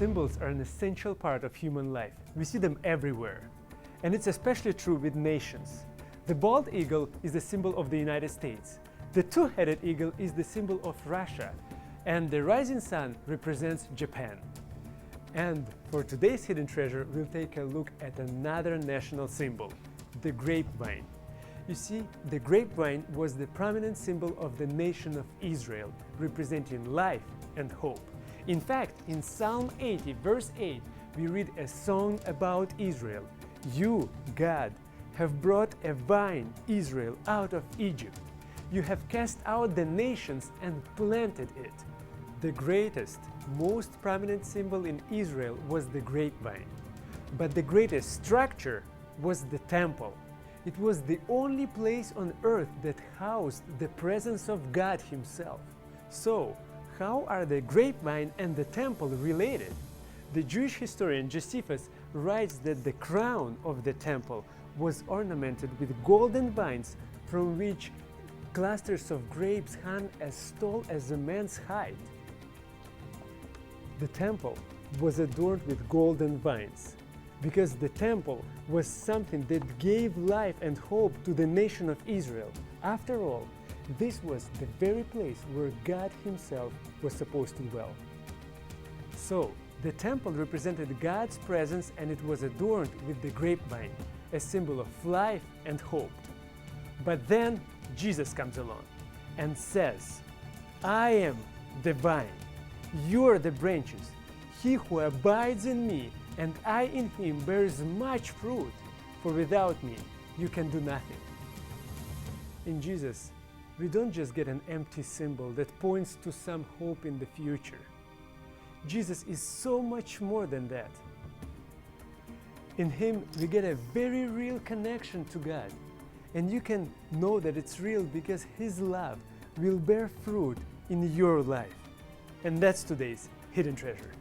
Symbols are an essential part of human life. We see them everywhere. And it's especially true with nations. The bald eagle is the symbol of the United States. The two-headed eagle is the symbol of Russia. And the rising sun represents Japan. And for today's Hidden Treasure, we'll take a look at another national symbol, the grapevine. You see, the grapevine was the prominent symbol of the nation of Israel, representing life and hope. In fact, in Psalm 80, verse 8, we read a song about Israel. You, God, have brought a vine, Israel, out of Egypt. You have cast out the nations and planted it. The greatest, most prominent symbol in Israel was the grapevine. But the greatest structure was the temple. It was the only place on earth that housed the presence of God Himself. So, how are the grapevine and the temple related? The Jewish historian Josephus writes that the crown of the temple was ornamented with golden vines from which clusters of grapes hung as tall as a man's height. The temple was adorned with golden vines because the temple was something that gave life and hope to the nation of Israel. After all, this was the very place where God Himself was supposed to dwell. So, the temple represented God's presence and it was adorned with the grapevine, a symbol of life and hope. But then Jesus comes along and says, I am the vine, you are the branches. He who abides in me and I in him bears much fruit, for without me you can do nothing. In Jesus, we don't just get an empty symbol that points to some hope in the future. Jesus is so much more than that. In Him, we get a very real connection to God. And you can know that it's real because His love will bear fruit in your life. And that's today's Hidden Treasure.